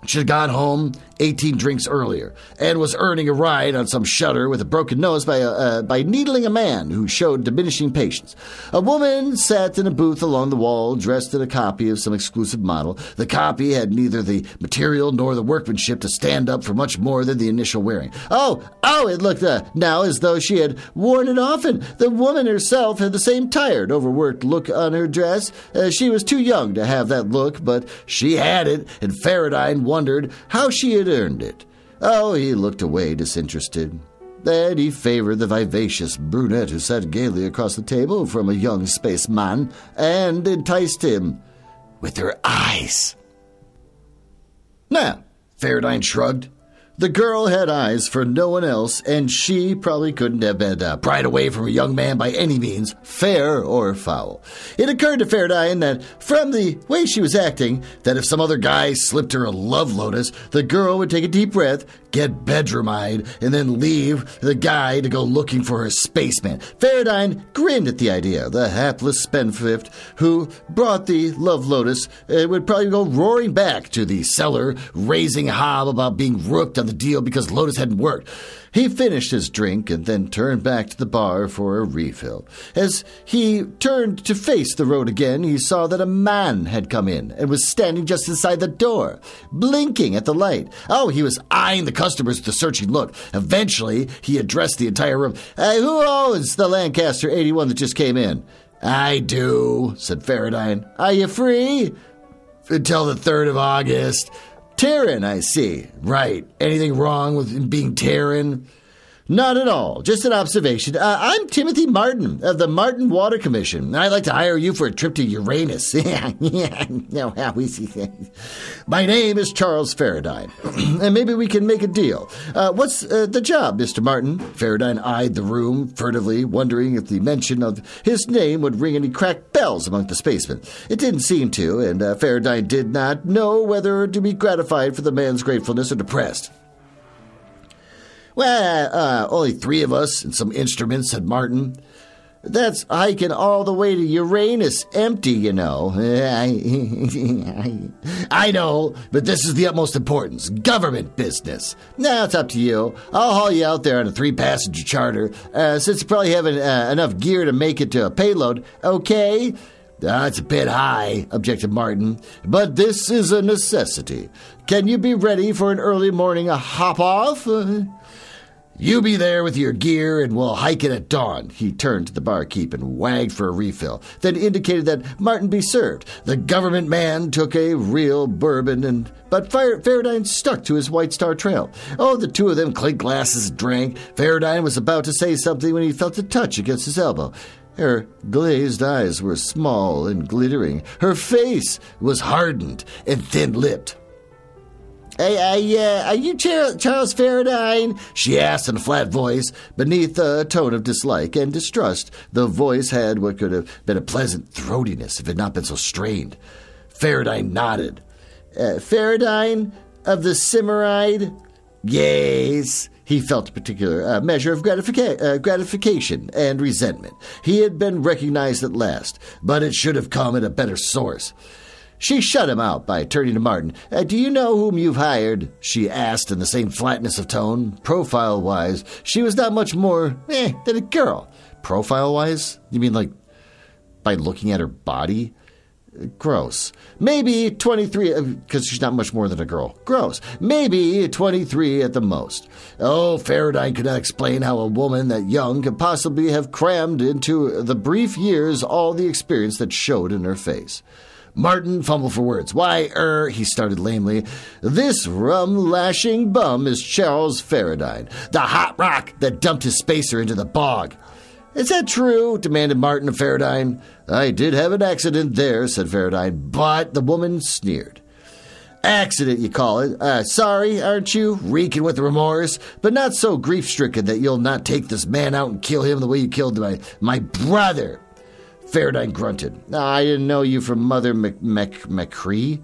should have gone home 18 drinks earlier and was earning a ride on some shutter with a broken nose by needling a man who showed diminishing patience. A woman sat in a booth along the wall dressed in a copy of some exclusive model. The copy had neither the material nor the workmanship to stand up for much more than the initial wearing. It looked now as though she had worn it often. The woman herself had the same tired, overworked look on her dress. She was too young to have that look, but she had it, and Faraday wondered how she had earned it. He looked away, disinterested. Then he favored the vivacious brunette who sat gaily across the table from a young spaceman and enticed him with her eyes. Now, Faraday shrugged. The girl had eyes for no one else, and she probably couldn't have been pried away from a young man by any means, fair or foul. It occurred to Faraday that, from the way she was acting, that if some other guy slipped her a love lotus, the girl would take a deep breath, get bedroom-eyed, and then leave the guy to go looking for her spaceman. Faraday grinned at the idea. The hapless spendthrift who brought the love lotus would probably go roaring back to the cellar, raising a hob about being rooked on the deal because Lotus hadn't worked. He finished his drink and then turned back to the bar for a refill. As he turned to face the road again, he saw that a man had come in and was standing just inside the door, blinking at the light. He was eyeing the customers with a searching look. Eventually, he addressed the entire room. Who owns the Lancaster 81 that just came in? I do, said Faradine. Are you free? Until the 3rd of August. Terran, I see. Right. Anything wrong with being Terran? Not at all. Just an observation. I'm Timothy Martin of the Martin Water Commission. I'd like to hire you for a trip to Uranus. My name is Charles Faradine, and maybe we can make a deal. What's the job, Mr. Martin? Faradine eyed the room furtively, wondering if the mention of his name would ring any cracked bells among the spacemen. It didn't seem to, and Faradine did not know whether to be gratified for the man's gratefulness or depressed. Well, only 3 of us and some instruments, said Martin. That's hiking all the way to Uranus empty, you know. I know, but this is the utmost importance. Government business. Now it's up to you. I'll haul you out there on a 3-passenger charter, since you probably haven't enough gear to make it to a payload. Okay? That's a bit high, objected Martin, but this is a necessity. Can you be ready for an early morning hop-off? You be there with your gear, and we'll hike it at dawn. He turned to the barkeep and wagged for a refill, then indicated that Martin be served. The government man took a real bourbon, but Faradine stuck to his White Star Trail. Oh, the 2 of them clinked glasses and drank. Faradine was about to say something when he felt a touch against his elbow. Her glazed eyes were small and glittering. Her face was hardened and thin-lipped. Are you Charles Faradine? She asked in a flat voice. Beneath a tone of dislike and distrust, the voice had what could have been a pleasant throatiness if it had not been so strained. Faradine nodded. Faradine of the Cimaride? Yes. He felt a particular measure of gratification and resentment. He had been recognized at last, but it should have come at a better source. She shut him out by turning to Martin. Do you know whom you've hired? She asked in the same flatness of tone. Profile-wise, she was not much more than a girl. Profile-wise? You mean like by looking at her body? Gross. Maybe 23, because she's not much more than a girl. Gross. Maybe 23 at the most. Oh, Faradine could not explain how a woman that young could possibly have crammed into the brief years all the experience that showed in her face. Martin fumbled for words. Why, he started lamely. This rum-lashing bum is Charles Faradine, the hot rock that dumped his spacer into the bog. Is that true? Demanded Martin of Faradine. I did have an accident there, said Faradine, but the woman sneered. Accident, you call it. Sorry, aren't you? Reeking with remorse, but not so grief-stricken that you'll not take this man out and kill him the way you killed my brother. Faradine grunted. I didn't know you from Mother McCree.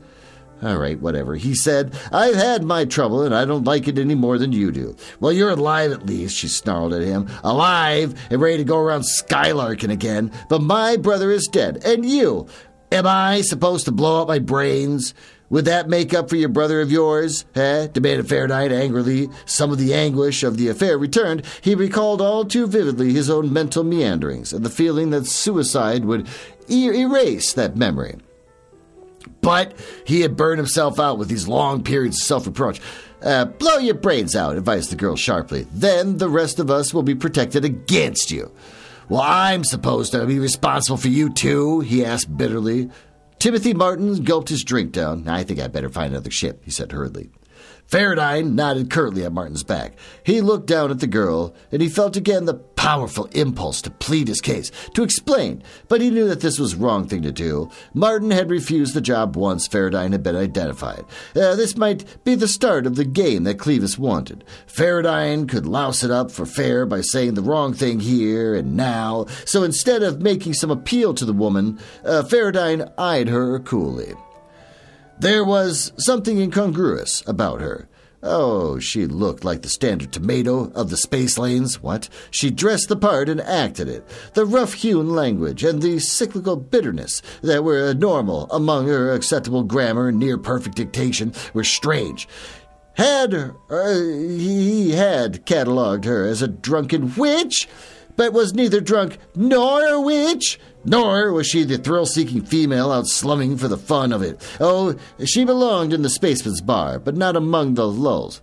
All right, whatever. He said, I've had my trouble, and I don't like it any more than you do. Well, you're alive at least, she snarled at him. Alive and ready to go around skylarking again. But my brother is dead, and you. Am I supposed to blow up my brains? Would that make up for your brother of yours? Demanded Faradine angrily. Some of the anguish of the affair returned. He recalled all too vividly his own mental meanderings and the feeling that suicide would erase that memory. But he had burned himself out with these long periods of self-reproach. Blow your brains out, advised the girl sharply. Then the rest of us will be protected against you. Well, I'm supposed to be responsible for you too, he asked bitterly. Timothy Martin gulped his drink down. I think I'd better find another ship, he said hurriedly. Faradine nodded curtly at Martin's back. He looked down at the girl, and he felt again the powerful impulse to plead his case, to explain, but he knew that this was the wrong thing to do. Martin had refused the job once Faradine had been identified. This might be the start of the game that Clevis wanted. Faradine could louse it up for fair by saying the wrong thing here and now, so instead of making some appeal to the woman, Faradine eyed her coolly. There was something incongruous about her. Oh, she looked like the standard tomato of the space lanes. What? She dressed the part and acted it. The rough-hewn language and the cyclical bitterness that were normal among her acceptable grammar and near-perfect dictation were strange. He had catalogued her as a drunken witch, but was neither drunk nor a witch. Nor was she the thrill-seeking female out slumming for the fun of it. Oh, she belonged in the spaceman's bar, but not among the lulls.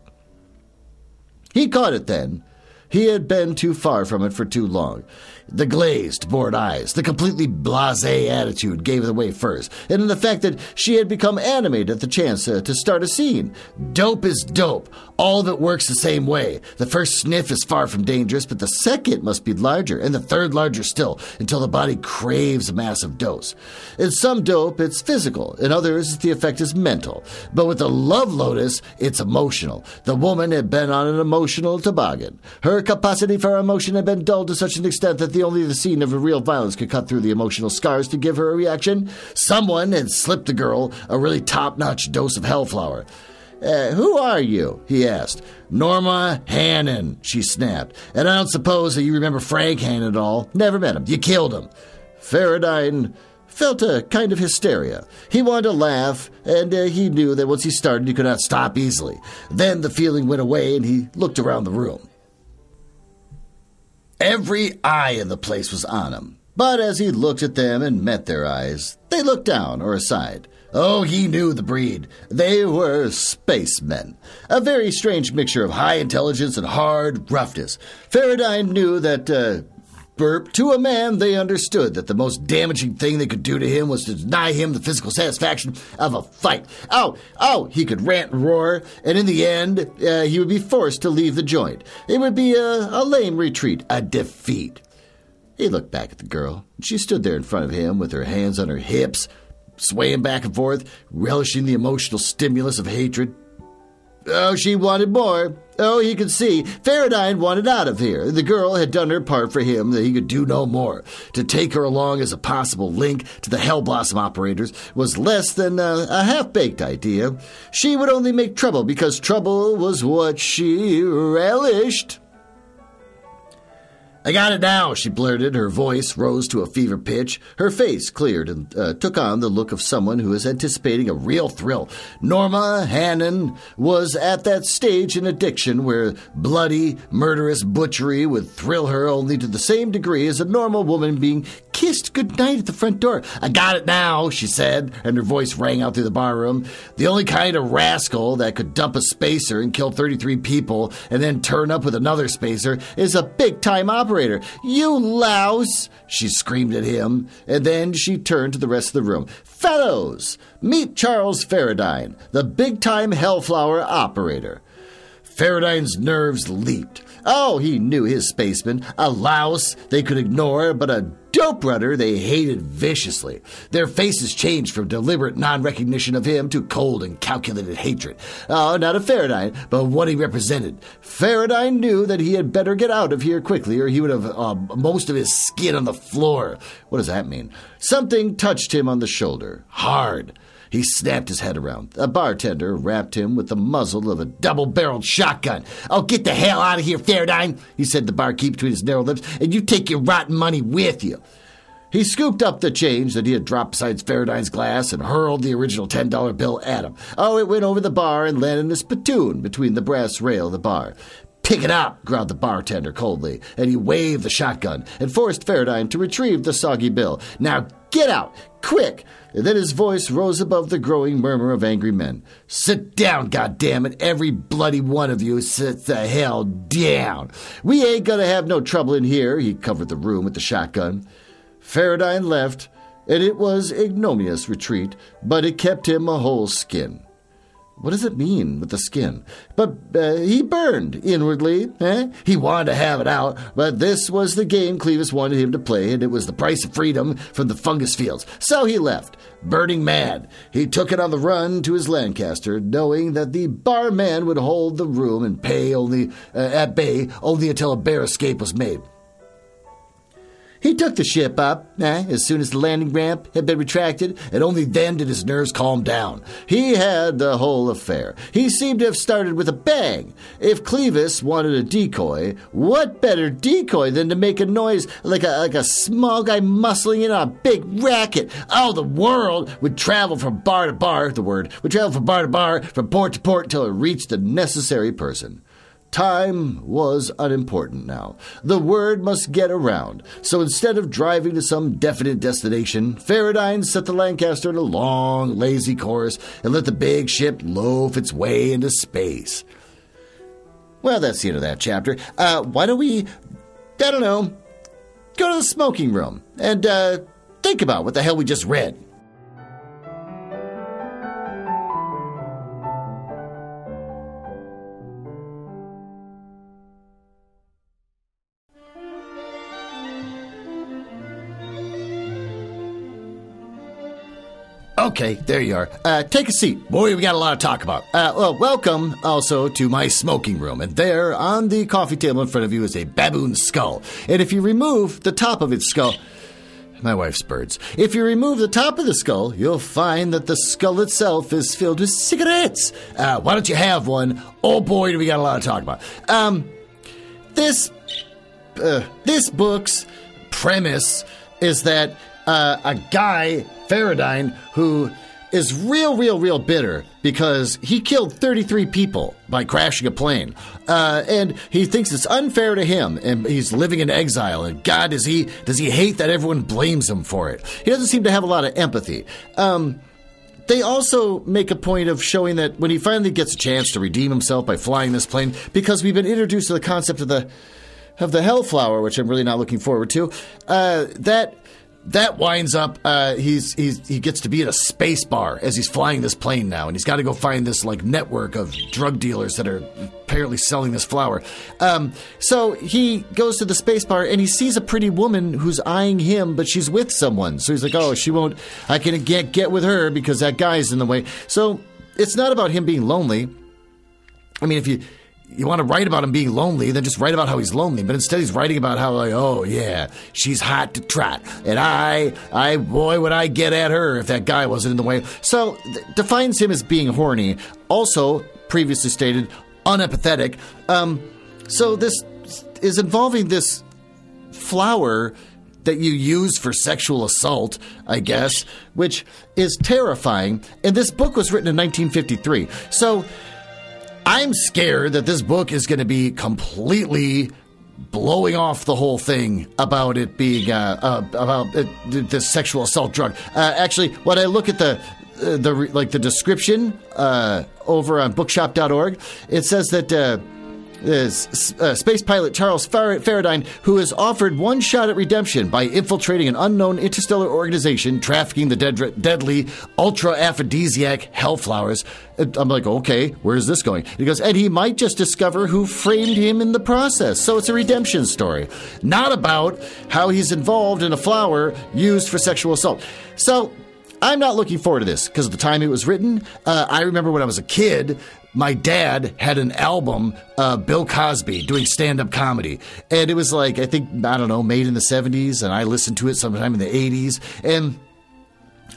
He caught it then. He had been too far from it for too long. The glazed, bored eyes, the completely blasé attitude gave it away first, and in the fact that she had become animated at the chance to start a scene. Dope is dope. All of it works the same way. The first sniff is far from dangerous, but the second must be larger, and the third larger still, until the body craves a massive dose. In some dope, it's physical. In others, the effect is mental. But with the Love Lotus, it's emotional. The woman had been on an emotional toboggan. Her capacity for emotion had been dulled to such an extent that only the scene of a real violence could cut through the emotional scars to give her a reaction. Someone had slipped the girl a really top-notch dose of Hellflower. Who are you? He asked. Norma Hannon, she snapped. And I don't suppose that you remember Frank Hannon at all. Never met him. You killed him. Faradine felt a kind of hysteria. He wanted to laugh, and he knew that once he started, he could not stop easily. Then the feeling went away, and he looked around the room. Every eye in the place was on him, but as he looked at them and met their eyes, they looked down or aside. Oh, he knew the breed. They were spacemen, a very strange mixture of high intelligence and hard roughness. Faradine knew that, to a man, they understood that the most damaging thing they could do to him was to deny him the physical satisfaction of a fight. Oh, he could rant and roar, and in the end, he would be forced to leave the joint. It would be a lame retreat, a defeat. He looked back at the girl. She stood there in front of him with her hands on her hips, swaying back and forth, relishing the emotional stimulus of hatred. Oh, she wanted more. Oh, he could see. Faradine wanted out of here. The girl had done her part for him that he could do no more. To take her along as a possible link to the Hellblossom operators was less than a half-baked idea. She would only make trouble because trouble was what she relished. I got it now, she blurted. Her voice rose to a fever pitch. Her face cleared and took on the look of someone who is anticipating a real thrill. Norma Hannon was at that stage in addiction where bloody, murderous butchery would thrill her only to the same degree as a normal woman being kissed goodnight at the front door. I got it now, she said, and her voice rang out through the barroom. The only kind of rascal that could dump a spacer and kill 33 people and then turn up with another spacer is a big-time operator. You louse, she screamed at him, and then she turned to the rest of the room. Fellows, meet Charles Faradine, the big-time Hellflower operator. Faradine's nerves leaped. Oh, he knew his spaceman, a louse they could ignore, but a dope runner they hated viciously. Their faces changed from deliberate non-recognition of him to cold and calculated hatred. Oh, not of Faradine, but what he represented. Faradine knew that he had better get out of here quickly, or he would have most of his skin on the floor. What does that mean? Something touched him on the shoulder, hard. He snapped his head around. A bartender rapped him with the muzzle of a double-barreled shotgun. Oh, get the hell out of here, Faradine, he said, the barkeep between his narrow lips, and you take your rotten money with you. He scooped up the change that he had dropped beside Faradine's glass and hurled the original $10 bill at him. Oh, it went over the bar and landed in a spittoon between the brass rail of the bar. Pick it up, growled the bartender coldly, and he waved the shotgun and forced Faradine to retrieve the soggy bill. Now get out, quick! And then his voice rose above the growing murmur of angry men. Sit down, goddammit, every bloody one of you sit the hell down. We ain't gonna have no trouble in here. He covered the room with the shotgun. Faradine left, and it was ignominious retreat, but it kept him a whole skin. What does it mean with the skin? But he burned inwardly. He wanted to have it out, but this was the game Clevis wanted him to play, and it was the price of freedom from the fungus fields. So he left, burning mad. He took it on the run to his Lancaster, knowing that the barman would hold the room and pay at bay only until a bare escape was made. He took the ship up as soon as the landing ramp had been retracted, and only then did his nerves calm down. He had the whole affair. He seemed to have started with a bang. If Clevis wanted a decoy, what better decoy than to make a noise like a small guy muscling in on a big racket? Oh, the world would travel from bar to bar, from port to port, until it reached the necessary person. Time was unimportant now. The word must get around. So instead of driving to some definite destination, Faradine set the Lancaster in a long, lazy course and let the big ship loaf its way into space. Well, that's the end of that chapter. Why don't we, I don't know, go to the smoking room and think about what the hell we just read. Okay, there you are. Take a seat. Boy, we got a lot to talk about. Welcome also to my smoking room. And there on the coffee table in front of you is a baboon skull. And if you remove the top of its skull... My wife's birds. If you remove the top of the skull, you'll find that the skull itself is filled with cigarettes. Why don't you have one? Oh boy, do we got a lot to talk about. This book's premise is that a guy, Faradine, who is real bitter because he killed 33 people by crashing a plane. And he thinks it's unfair to him, and he's living in exile. And God, does he hate that everyone blames him for it? He doesn't seem to have a lot of empathy. They also make a point of showing that when he finally gets a chance to redeem himself by flying this plane, because we've been introduced to the concept of the Hellflower, which I'm really not looking forward to, that winds up, he gets to be at a space bar as he's flying this plane now, and he's got to go find this like network of drug dealers that are apparently selling this flower. So he goes to the space bar and he sees a pretty woman who's eyeing him, but she's with someone. So he's like, oh, she won't, I can get with her because that guy's in the way. So it's not about him being lonely. I mean, if you want to write about him being lonely, then just write about how he's lonely. But instead he's writing about how, like, oh, yeah, she's hot to trot. And boy, would I get at her if that guy wasn't in the way. So defines him as being horny. Also, previously stated, unempathetic. So this is involving this flower that you use for sexual assault, I guess, which is terrifying. And this book was written in 1953. So I'm scared that this book is going to be completely blowing off the whole thing about it being the sexual assault drug. Actually, when I look at the description over on bookshop.org, it says that space pilot Charles Faradine, who is offered one shot at redemption by infiltrating an unknown interstellar organization trafficking the deadly ultra-aphrodisiac hellflowers. I'm like, okay, where's this going? He goes, and he might just discover who framed him in the process. So it's a redemption story, not about how he's involved in a flower used for sexual assault. So I'm not looking forward to this because of the time it was written. I remember when I was a kid, my dad had an album, Bill Cosby, doing stand-up comedy. And it was like, I think, I don't know, made in the 70s, and I listened to it sometime in the 80s. And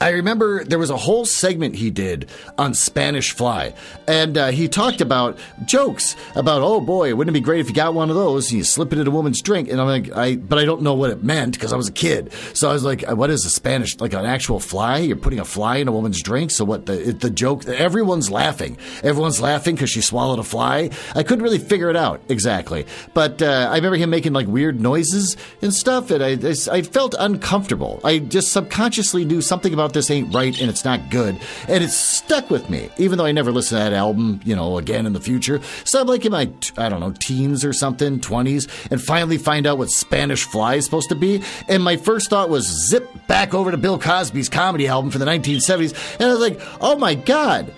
I remember there was a whole segment he did on Spanish Fly, and he talked about jokes about, oh boy, wouldn't it be great if you got one of those and you slip it in a woman's drink? And I'm like, but I don't know what it meant because I was a kid. So I was like, what is a Spanish, like an actual fly? You're putting a fly in a woman's drink? So what, the joke, everyone's laughing. Everyone's laughing because she swallowed a fly. I couldn't really figure it out exactly. But I remember him making like weird noises and stuff, and I felt uncomfortable. I just subconsciously knew something about this ain't right and it's not good, and it's stuck with me even though I never listened to that album again in the future. So I'm like in my teens or something, 20s, and finally find out what Spanish Fly is supposed to be, and my first thought was zip back over to Bill Cosby's comedy album from the 1970s, and I was like, oh my god,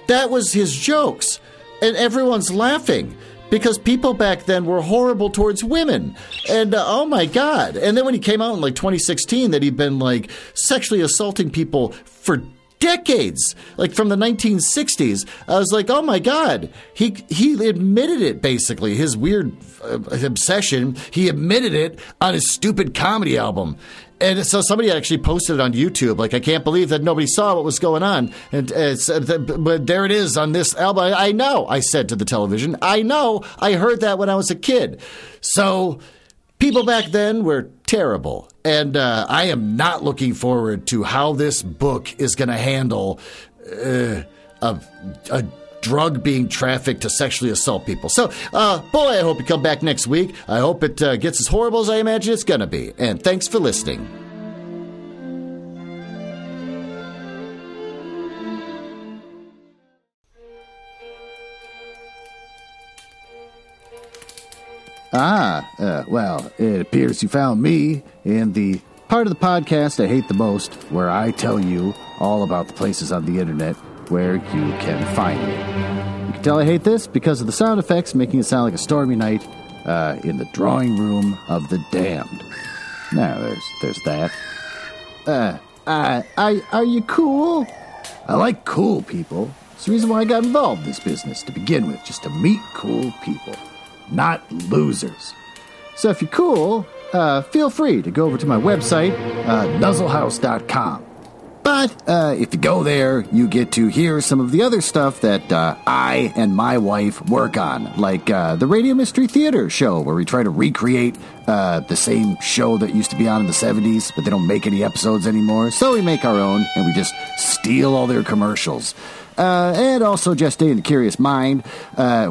that was his jokes and everyone's laughing because people back then were horrible towards women. And oh my God. And then when he came out in like 2016 that he'd been like sexually assaulting people for decades, like from the 1960s, I was like, oh my God. He admitted it, basically, his weird obsession. He admitted it on his stupid comedy album. And so somebody actually posted it on YouTube, like, I can't believe that nobody saw what was going on. And but there it is on this album. I know, I said to the television. I know, I heard that when I was a kid. So people back then were terrible. And I am not looking forward to how this book is going to handle a drug being trafficked to sexually assault people. So, boy, I hope you come back next week. I hope it gets as horrible as I imagine it's going to be. And thanks for listening. Well, it appears you found me in the part of the podcast I hate the most, where I tell you all about the places on the internet where you can find me. You can tell I hate this because of the sound effects making it sound like a stormy night in the drawing room of the damned. Now, there's that. Are you cool? I like cool people. It's the reason why I got involved in this business to begin with, just to meet cool people, not losers. So if you're cool, feel free to go over to my website, nuzzlehouse.com. But if you go there, you get to hear some of the other stuff that I and my wife work on, like the Radio Mystery Theater show, where we try to recreate the same show that used to be on in the 70s, but they don't make any episodes anymore. So we make our own, and we just steal all their commercials. And also Just Stay in the Curious Mind.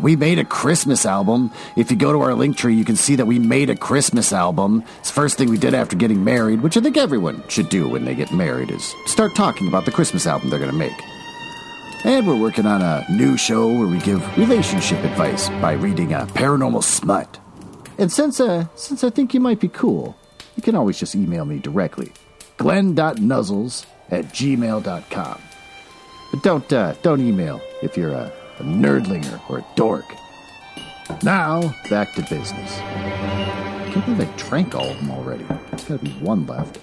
We made a Christmas album. If you go to our link tree, you can see that we made a Christmas album. It's the first thing we did after getting married, which I think everyone should do when they get married, is start talking about the Christmas album they're going to make. And we're working on a new show where we give relationship advice by reading paranormal smut. And since I think you might be cool, you can always just email me directly. glenn.nuzzles@gmail.com. But don't email if you're a nerdlinger or a dork. Now, back to business. I can't believe I drank all of them already. There's got to be one left.